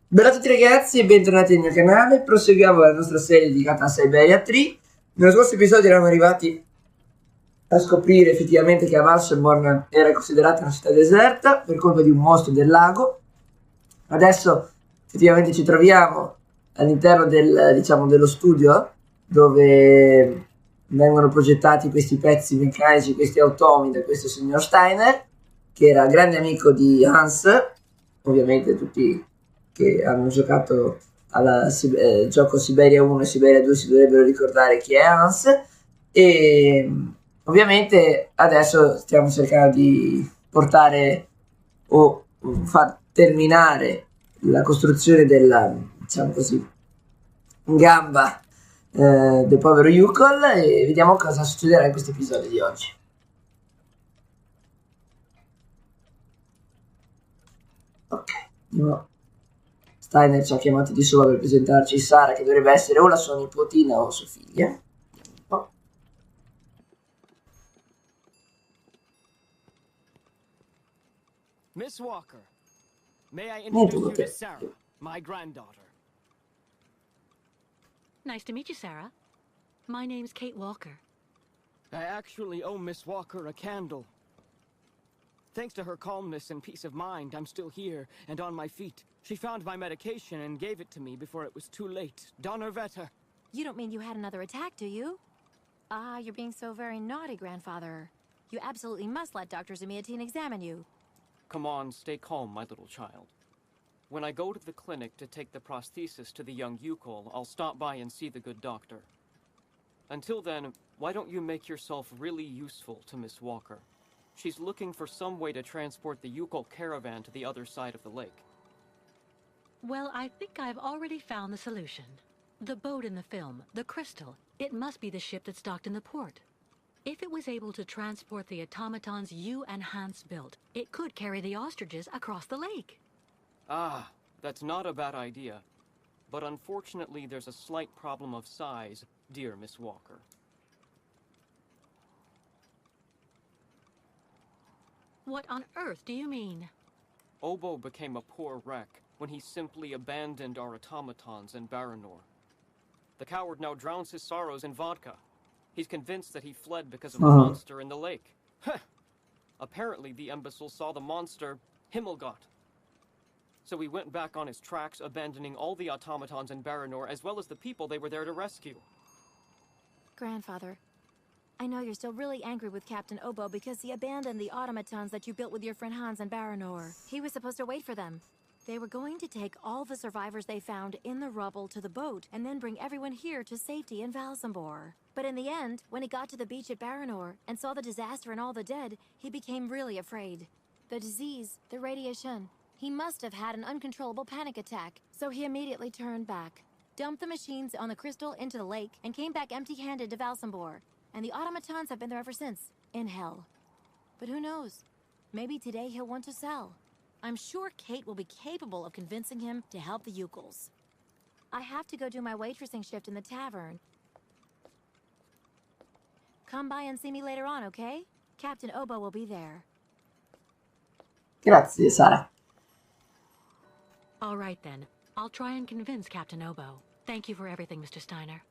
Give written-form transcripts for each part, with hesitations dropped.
Bella a tutti ragazzi e bentornati nel mio canale. Proseguiamo la nostra serie dedicata a Syberia 3. Nello scorso episodio eravamo arrivati a scoprire effettivamente che Avalsborn era considerata una città deserta per colpa di un mostro del lago. Adesso effettivamente ci troviamo all'interno dello studio dove vengono progettati questi pezzi meccanici, questi automi da questo signor Steiner, che era grande amico di Hans. Ovviamente tutti che hanno giocato al gioco Syberia 1 e Syberia 2 si dovrebbero ricordare chi è Hans. E ovviamente adesso stiamo cercando di portare o far terminare la costruzione della, diciamo così, gamba del povero Yukol, e vediamo cosa succederà in questo episodio di oggi. Ok, no. Steiner ci ha chiamato di sopra per presentarci Sara, che dovrebbe essere o la sua nipotina o sua figlia. Oh. Miss Walker, may I introduce you to Sarah, my granddaughter? Nice to meet you, Sarah. My name's Kate Walker. I actually owe Miss Walker a candle. Thanks to her calmness and peace of mind, I'm still here and on my feet. She found my medication and gave it to me before it was too late. Donnerwetter. You don't mean you had another attack, do you? Ah, you're being so very naughty, Grandfather. You absolutely must let Dr. Zamiatine examine you. Come on, stay calm, my little child. When I go to the clinic to take the prosthesis to the young Yukol, I'll stop by and see the good doctor. Until then, why don't you make yourself really useful to Miss Walker? She's looking for some way to transport the Yukol caravan to the other side of the lake. Well, I think I've already found the solution. The boat in the film, the Crystal, it must be the ship that's docked in the port. If it was able to transport the automatons you and Hans built, it could carry the ostriches across the lake. Ah, that's not a bad idea. But unfortunately, there's a slight problem of size, dear Miss Walker. What on earth do you mean? Obo became a poor wreck when he simply abandoned our automatons in Baranor. The coward now drowns his sorrows in vodka. He's convinced that he fled because of the monster in the lake. Apparently, the imbecile saw the monster, Himmelgott. So he went back on his tracks, abandoning all the automatons in Baranor, as well as the people they were there to rescue. Grandfather, I know you're still really angry with Captain Obo because he abandoned the automatons that you built with your friend Hans in Baranor. He was supposed to wait for them. They were going to take all the survivors they found in the rubble to the boat and then bring everyone here to safety in Valsambor. But in the end, when he got to the beach at Baranor and saw the disaster and all the dead, he became really afraid. The disease, the radiation, he must have had an uncontrollable panic attack, so he immediately turned back, dumped the machines on the crystal into the lake, and came back empty-handed to Valsambor. And the automatons have been there ever since, in hell. But who knows? Maybe today he'll want to sell. I'm sure Kate will be capable of convincing him to help the Yukols. I have to go do my waitressing shift in the tavern. Come by and see me later on, okay? Captain Obo will be there. Grazie, Sara. All right, then. I'll try and convince Captain Obo. Thank you for everything, Mr. Steiner.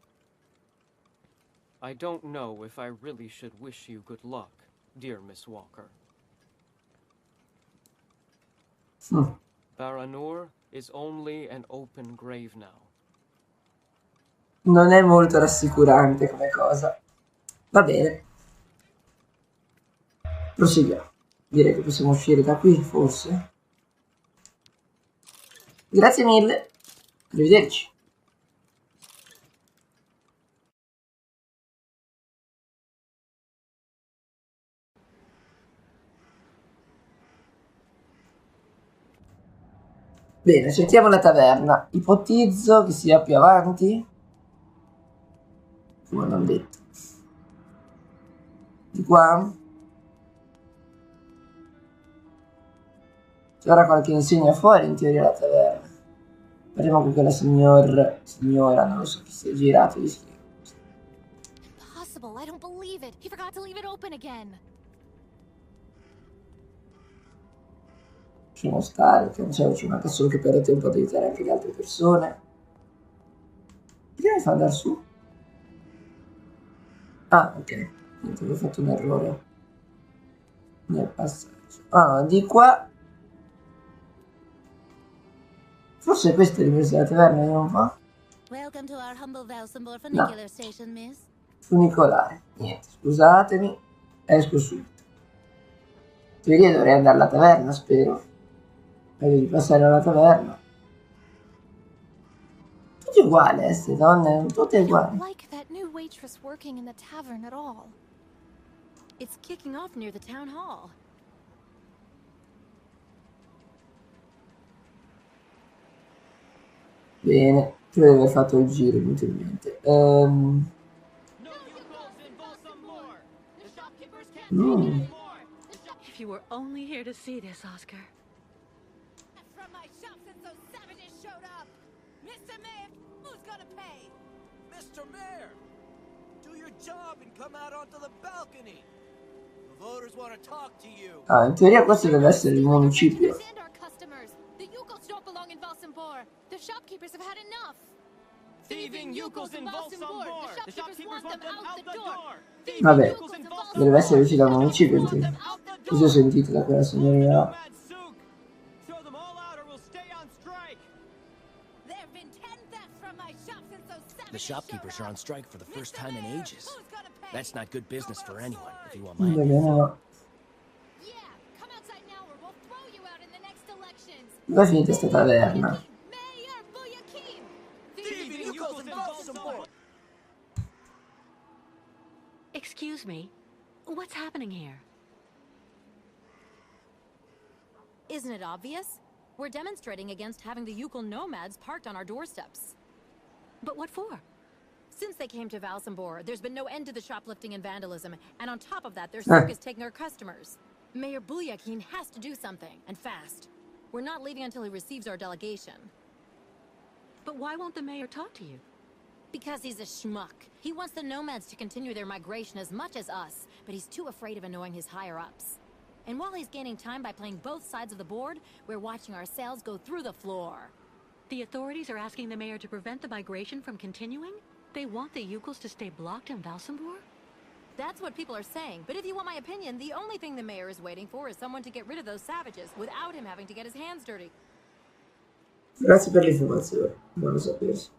I don't know if I really should wish you good luck, dear Miss Walker. Baranor is only an open grave now. Non è molto rassicurante come cosa. Va bene. Proseguiamo. Direi che possiamo uscire da qui, forse. Grazie mille. Arrivederci. Bene, cerchiamo la taverna. Ipotizzo che sia più avanti. Come non detto. Di qua. C'è ora qualche insegna fuori in teoria la taverna. Parliamo con quella signora, non lo so chi si è girato di schermo. Impossible, I don't believe it. He forgot to leave it open again. Lasciamo stare, perché ci manca solo che perdo tempo ad aiutare anche le altre persone. Perché mi fa andare su? Ah, ok. Niente, avevo fatto un errore nel passaggio. Ah, no, di qua. Forse questa è l'università della taverna, vediamo un po'. Welcome to our humble Valsenborg No. funicular station, miss. Funicolare. Niente, scusatemi. Esco subito. In teoria dovrei andare alla taverna, spero. Meglio di passare alla taverna. Tutti uguali, queste donne, tutte I don't uguali. like that new waitress working in the tavern at all. It's kicking off near the town hall. Bene, credo di aver fatto il giro inutilmente. If you were only here to see this, Oscar. From my shop since those savages showed up. Mr. Mayor, who's gonna pay? Mr. Mayor, do your job and come out onto the balcony. The voters want to talk to you. Ah, in teoria questo deve essere il municipio. And our customers. The Yukos don't belong in Valsenborg. The shopkeepers have had enough. Thieving Yukos in Valsenborg! The shopkeepers want them out the door. Vabbè, deve essere vicino al municipio, in teoria. Così ho sentito da quella signorina. Throw them all out or we'll stay on strike! There have been 10 thefts from my shop since those savages The shopkeepers are on strike for the first time in ages. Who's gonna pay? That's not good business for anyone, if you want my Va opinion. bene, va. Yeah, come outside now or we'll throw you out in the next elections. Dove è finita sta taverna? Mayor Buyakin! Thieving Yukos in Valsenborg! Excuse me. What's happening here? Isn't it obvious? We're demonstrating against having the Yukon nomads parked on our doorsteps. But what for? Since they came to Valsenborg, there's been no end to the shoplifting and vandalism, and on top of that, their circus taking our customers. Mayor Bulyakin has to do something, and fast. We're not leaving until he receives our delegation. But why won't the mayor talk to you? Because he's a schmuck. He wants the nomads to continue their migration as much as us, but he's too afraid of annoying his higher-ups. And while he's gaining time by playing both sides of the board, we're watching our sales go through the floor. The authorities are asking the mayor to prevent the migration from continuing? They want the Yukos to stay blocked in Valsenborg? That's what people are saying, but if you want my opinion, the only thing the mayor is waiting for is someone to get rid of those savages without him having to get his hands dirty. Grazie per l'informazione, buono sapersi.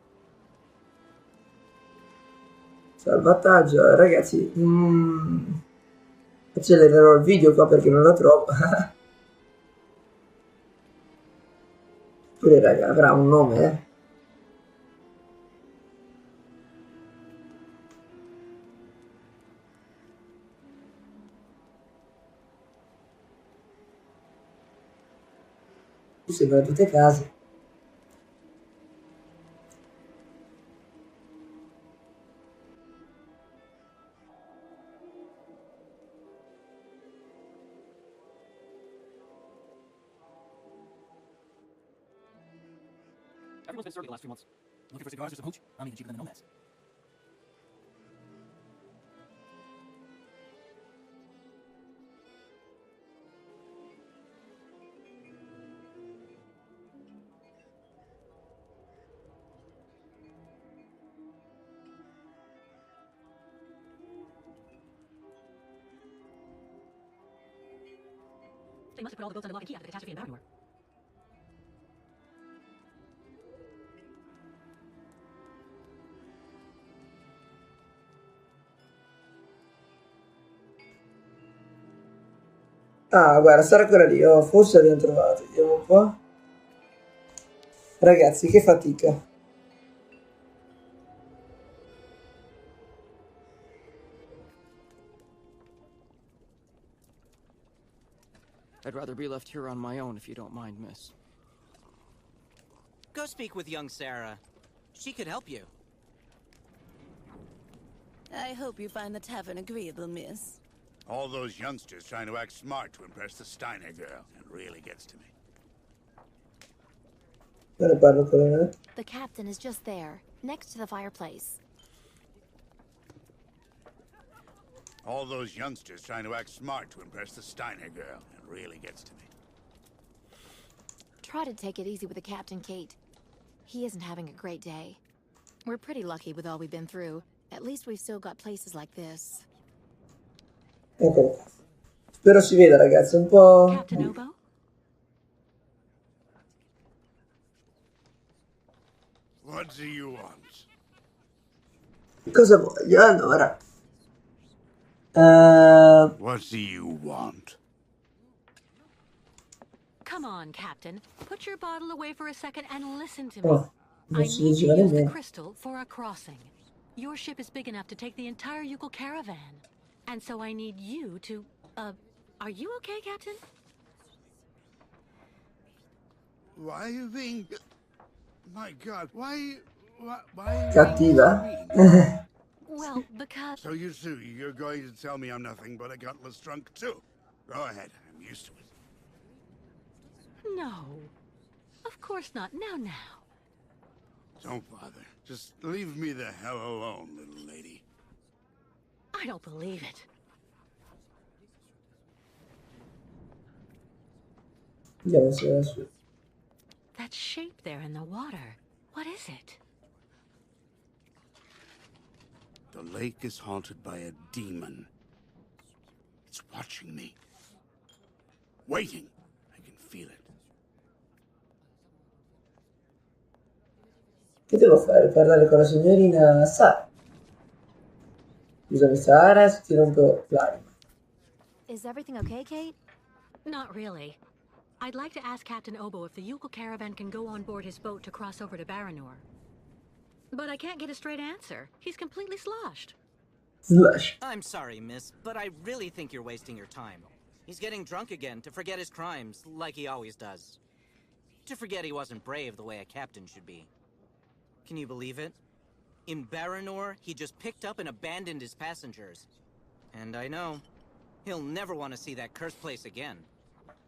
Salvataggio, ragazzi. Accelererò il video qua perché non la trovo. Pure raga, avrà un nome, eh? Qui sembrano tutte case. Everyone's been serving the last few months. Looking for cigars or some hooch? I'm even cheaper than the nomads. They must have put all the boats under lock and key after the catastrophe in Baranor. Ah, guarda, sarà quella lì. Oh, forse l'abbiamo trovata. Vediamo un po'. Ragazzi, che fatica. I'd rather be left here on my own if you don't mind, miss. Go speak with young Sarah. She could help you. I hope you find the tavern agreeable, miss. All those youngsters trying to act smart to impress the Steiner girl. It really gets to me. Me ne parlo con lei. The captain is just there, next to the fireplace. All those youngsters trying to act smart to impress the Steiner girl. It really gets to me. Try to take it easy with the captain, Kate. He isn't having a great day. We're pretty lucky with all we've been through. At least we've still got places like this. Ok. Spero si veda, ragazzi, un po'... Captain Obo? What do you want? Cosa voglio? Allora... What do you want? Come on, Captain. Put your bottle away for a second and listen to me. Oh, I non si need to diceva use the nemmeno. crystal for a crossing. Your ship is big enough to take the entire Yukel caravan. And so I need you to... are you okay, Captain? Why are you being... My God, why are you Cattiva? being so mean? Well, because... So you too, you're going to tell me I'm nothing but a gutless drunk too. Go ahead, I'm used to it. No. Of course not. Now. Don't bother. Just leave me the hell alone, little lady. I don't believe it. Vediamo se era su. That shape there in the water. What is it? The lake is haunted by a demon. It's watching me. Waiting. I can feel it. Che devo fare? Parlare con la signorina Sara. Scusami Sara, se ti rompo l'anima. Is everything okay, Kate? Not really. I'd like to ask Captain Obo if the Yukel caravan can go on board his boat to cross over to Baranor. But I can't get a straight answer. He's completely sloshed. Slash. I'm sorry, miss, but I really think you're wasting your time. He's getting drunk again to forget his crimes, like he always does. To forget he wasn't brave the way a captain should be. Can you believe it? In Baranor, he just picked up and abandoned his passengers. And I know, he'll never want to see that cursed place again.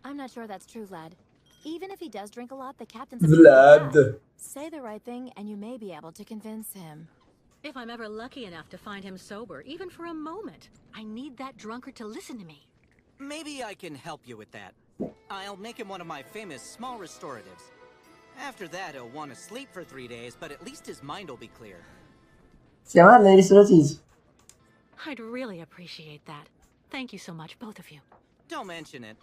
I'm not sure that's true, lad. Even if he does drink a lot, the captain's a Vlad. Say the right thing, and you may be able to convince him. If I'm ever lucky enough to find him sober, even for a moment, I need that drunkard to listen to me. Maybe I can help you with that. I'll make him one of my famous small restoratives. After that, he'll want to sleep for 3 days, but at least his mind will be clear. Chiamarla ristoratrice. I'd really appreciate that. Thank you so much, both of you. Don't mention it.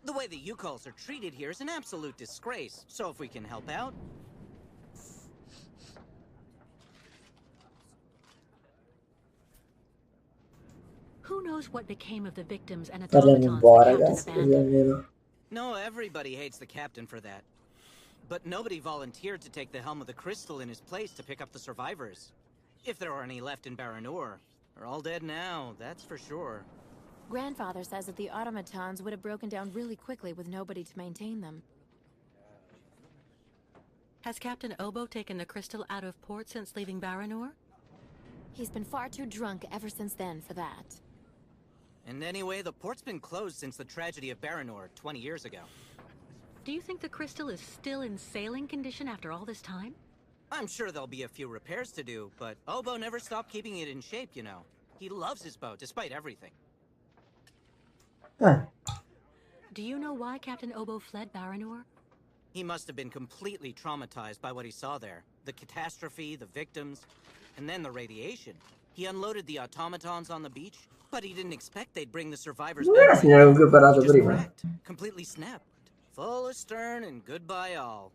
The way the Yukals are treated here is an absolute disgrace, so if we can help out... Who knows what became of the victims and Parliamo un automatons po', the captain ragazzi, così abandoned? almeno. No, everybody hates the captain for that. But nobody volunteered to take the helm of the crystal in his place to pick up the survivors. If there are any left in Baranor, they're all dead now, that's for sure. Grandfather says that the automatons would have broken down really quickly with nobody to maintain them. Has Captain Obo taken the crystal out of port since leaving Baranor? He's been far too drunk ever since then for that. And anyway, the port's been closed since the tragedy of Baranor 20 years ago. Do you think the crystal is still in sailing condition after all this time? I'm sure there'll be a few repairs to do, but Obo never stopped keeping it in shape, you know. He loves his boat, despite everything. Do you know why Captain Obo fled Baranor? He must have been completely traumatized by what he saw there. The catastrophe, the victims, and then the radiation. He unloaded the automatons on the beach, but he didn't expect they'd bring the survivors Non era back. finire con cui ho parlato He just prima. cracked, completely snapped. Full astern and goodbye all.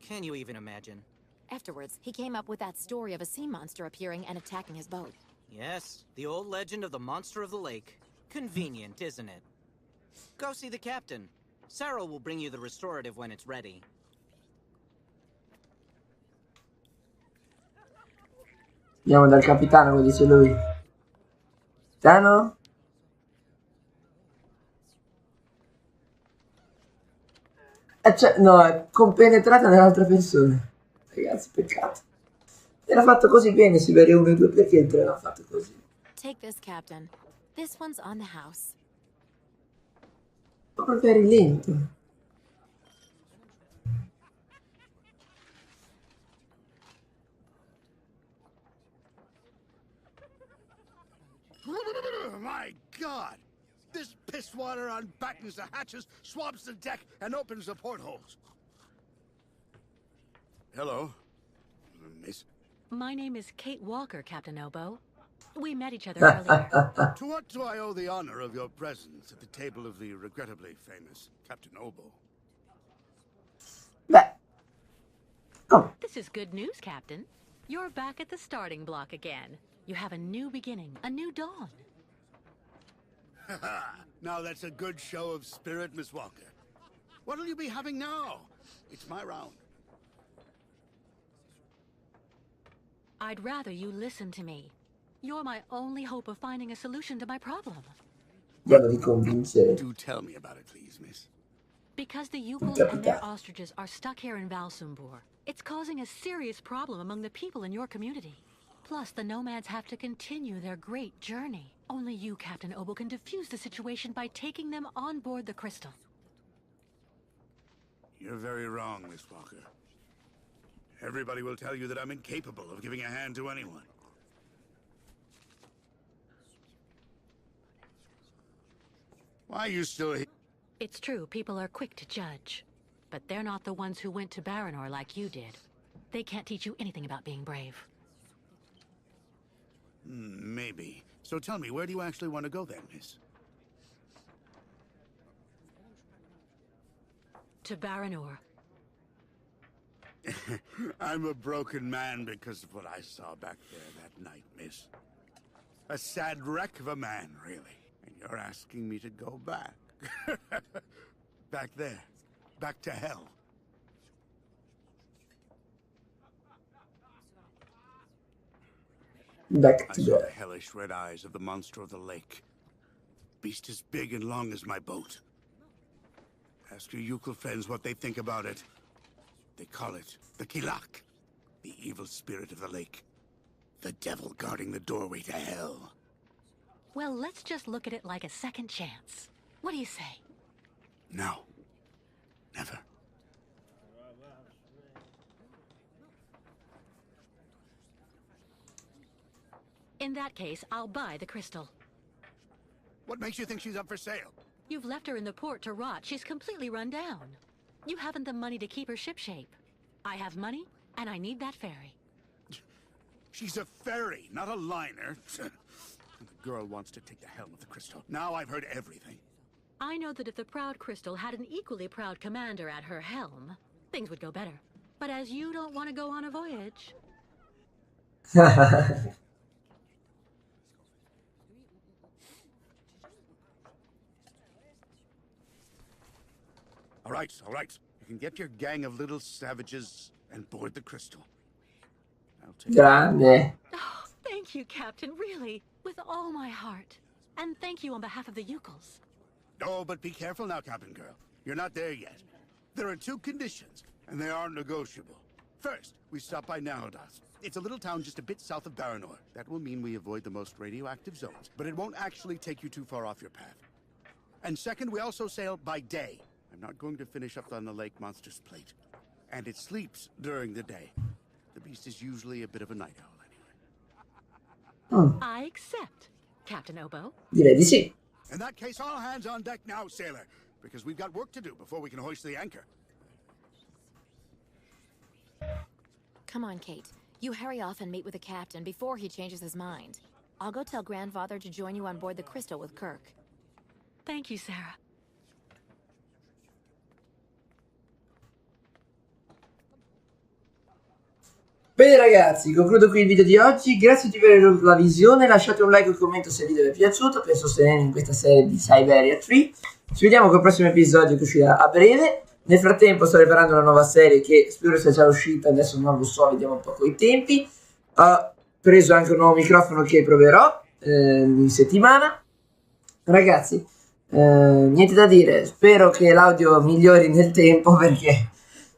Can you even imagine? Afterwards, he came up with that story of a sea monster appearing and attacking his boat. Yes, the old legend of the monster of the lake. Convenient, isn't it? Go see the captain. Sarah will bring you the restorative when it's ready. Andiamo dal capitano, come dice lui. Capitano? Cioè, no, è compenetrata nell'altra persona. Ragazzi, peccato. Era fatto così bene Syberia 1 e 2, perché il 3 l'ha fatto così? Take this, Captain. This one's on the house. Ma proprio eri lento. My God! This piss water unbattens the hatches, swabs the deck, and opens the portholes. Hello, Miss. My name is Kate Walker, Captain Obo. We met each other earlier. To what do I owe the honor of your presence at the table of the regrettably famous Captain Obo? Beh. Oh. This is good news, Captain. You're back at the starting block again. You have a new beginning, a new dawn. Now that's a good show of spirit, Miss Walker. What'll you be having now? It's my round. I'd rather you listen to me. You're my only hope of finding a solution to my problem. Devo di convincere. Do tell me about it, please, Miss. Because the Yukos and their ostriches are stuck here in Valsumbor, it's causing a serious problem among the people in your community. Plus, the nomads have to continue their great journey. Only you, Captain Obo, can defuse the situation by taking them on board the crystal. You're very wrong, Miss Walker. Everybody will tell you that I'm incapable of giving a hand to anyone. Why are you still here? It's true, people are quick to judge. But they're not the ones who went to Baranor like you did. They can't teach you anything about being brave. Maybe. So tell me, where do you actually want to go then, Miss? To Baranor. I'm a broken man because of what I saw back there that night, Miss. A sad wreck of a man, really. And you're asking me to go back. Back there. Back to hell. Back I to saw there. the hellish red eyes of the monster of the lake. Beast as big and long as my boat. Ask your Yukon friends what they think about it. They call it the Kilak, the evil spirit of the lake. The devil guarding the doorway to hell. Well, let's just look at it like a second chance. What do you say? No. Never. In that case, I'll buy the crystal. What makes you think she's up for sale? You've left her in the port to rot. She's completely run down. You haven't the money to keep her shipshape. I have money, and I need that ferry. She's a ferry, not a liner. The girl wants to take the helm of the crystal. Now I've heard everything. I know that if the Proud Crystal had an equally proud commander at her helm, things would go better. But as you don't want to go on a voyage... All right, all right. You can get your gang of little savages and board the crystal. I'll take Grande. Oh, thank you, Captain, really, with all my heart. And thank you on behalf of the Yukos. Oh, but be careful now, Captain Girl. You're not there yet. There are two conditions, and they are negotiable. First, we stop by Narodas. It's a little town just a bit south of Baranor. That will mean we avoid the most radioactive zones, but it won't actually take you too far off your path. And second, we also sail by day. I'm not going to finish up on the Lake Monster's plate. And it sleeps during the day. The beast is usually a bit of a night owl anyway. I accept, Captain Obo. Direi di sì. In that case, all hands on deck now, sailor, because we've got work to do before we can hoist the anchor. Come on, Kate. You hurry off and meet with the captain before he changes his mind. I'll go tell Grandfather to join you on board the Crystal with Kirk. Thank you, Sarah. Bene ragazzi, concludo qui il video di oggi, grazie di aver la visione, lasciate un like e un commento se il video vi è piaciuto per sostenermi in questa serie di Syberia 3. Ci vediamo col prossimo episodio che uscirà a breve. Nel frattempo sto preparando una nuova serie che spero sia già uscita, adesso non lo so, vediamo un po' coi tempi. Ho preso anche un nuovo microfono che proverò in settimana. Ragazzi, niente da dire, spero che l'audio migliori nel tempo perché...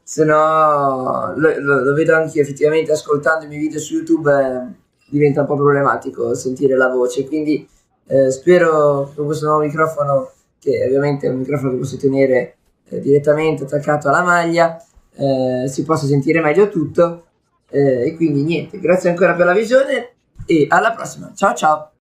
se no lo vedo anche effettivamente ascoltando i miei video su YouTube, diventa un po' problematico sentire la voce, quindi spero che con questo nuovo microfono, che ovviamente è un microfono che posso tenere direttamente attaccato alla maglia, si possa sentire meglio tutto, e quindi niente, grazie ancora per la visione e alla prossima, ciao ciao!